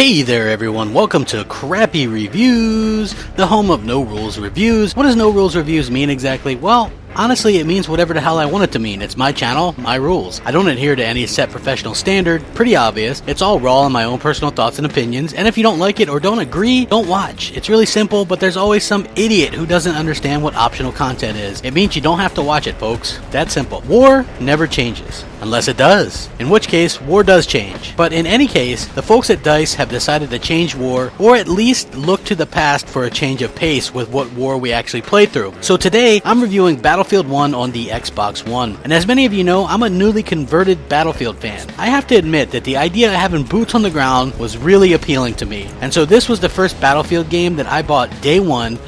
Hey there everyone, welcome to Crappy Reviews, the home of no rules reviews. What does no rules reviews mean exactly? Well, honestly, it means whatever the hell I want it to mean. It's my channel, my rules. I don't adhere to any set professional standard. Pretty obvious. It's all raw in my own personal thoughts and opinions, and if you don't like it or don't agree, don't watch. It's really simple, but there's always some idiot who doesn't understand what optional content is. It means you don't have to watch it, folks. That simple. War never changes. Unless it does. In which case, war does change. But in any case, the folks at DICE have decided to change war, or at least look to the past for a change of pace with what war we actually played through. So today, I'm reviewing Battlefield 1 on the Xbox One. And as many of you know, I'm a newly converted Battlefield fan. I have to admit that the idea of having boots on the ground was really appealing to me. And so this was the first Battlefield game that I bought day one,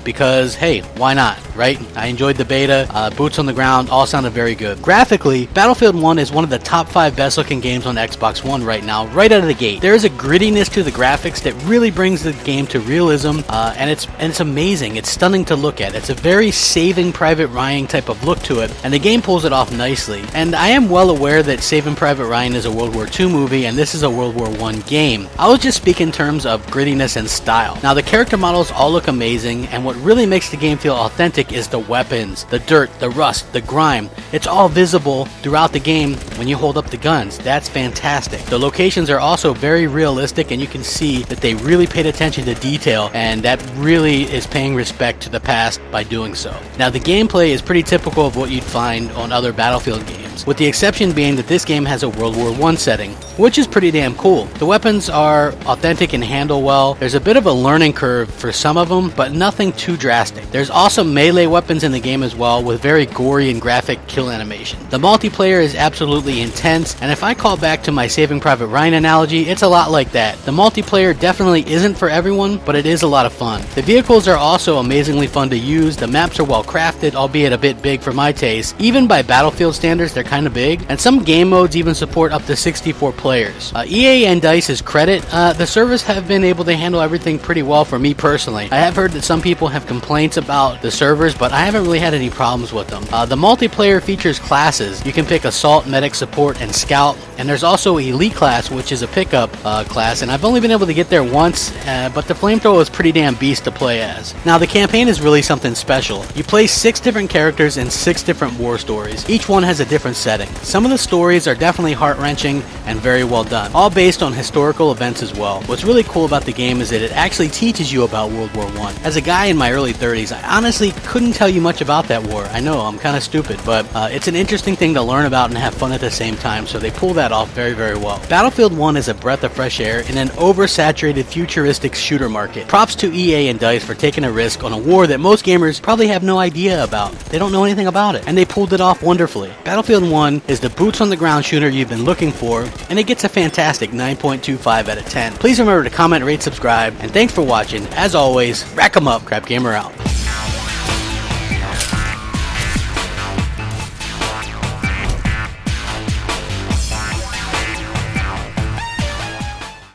because, hey, why not, right? I enjoyed the beta, boots on the ground, all sounded very good. Graphically, Battlefield 1 is one of the top 5 best looking games on Xbox One right now, right out of the gate. There is a grittiness to the graphics that really brings the game to realism, and it's amazing. It's stunning to look at. It's a very Saving Private Ryan type of look to it, and the game pulls it off nicely. And I am well aware that Saving Private Ryan is a World War II movie, and this is a World War I game. I will just speak in terms of grittiness and style. Now, the character models all look amazing, and what really makes the game feel authentic is the weapons, the dirt, the rust, the grime. It's all visible throughout the game when you hold up the guns. That's fantastic. The locations are also very realistic, and you can see that they really paid attention to detail, and that really is paying respect to the past by doing so. Now, the gameplay is pretty typical of what you'd find on other Battlefield games, with the exception being that this game has a World War I setting, which is pretty damn cool. The weapons are authentic and handle well. There's a bit of a learning curve for some of them, but nothing too drastic. There's also melee weapons in the game as well, with very gory and graphic kill animation. The multiplayer is absolutely intense, and if I call back to my Saving Private Ryan analogy, it's a lot like that. The multiplayer definitely isn't for everyone, but it is a lot of fun. The vehicles are also amazingly fun to use. The maps are well crafted, albeit a bit big for my taste. Even by Battlefield standards, they're kind of big, and some game modes even support up to 64 players. EA and DICE's credit, the servers have been able to handle everything pretty well for me personally. I have heard that some people have complaints about the servers, but I haven't really had any problems with them. The multiplayer features classes. You can pick Assault, Medic, Support, and Scout, and there's also Elite class, which is a pickup class, and I've only been able to get there once, but the Flamethrower is pretty damn beast to play as. Now, the campaign is really something special. You play 6 different characters in 6 different war stories. Each one has a different setting. Some of the stories are definitely heart-wrenching and very well done, all based on historical events as well. What's really cool about the game is that it actually teaches you about World War I. As a guy in my early 30s, I honestly couldn't tell you much about that war. I know, I'm kind of stupid, but it's an interesting thing to learn about and have fun at the same time, so they pull that off very, very well. Battlefield 1 is a breath of fresh air in an oversaturated futuristic shooter market. Props to EA and DICE for taking a risk on a war that most gamers probably have no idea about. They don't know anything about it, and they pulled it off wonderfully. Battlefield 1 is the boots on the ground shooter you've been looking for, and it gets a fantastic 9.25 out of 10. Please remember to comment, rate, subscribe, and thanks for watching. As always, rack 'em up, Crapgamer out.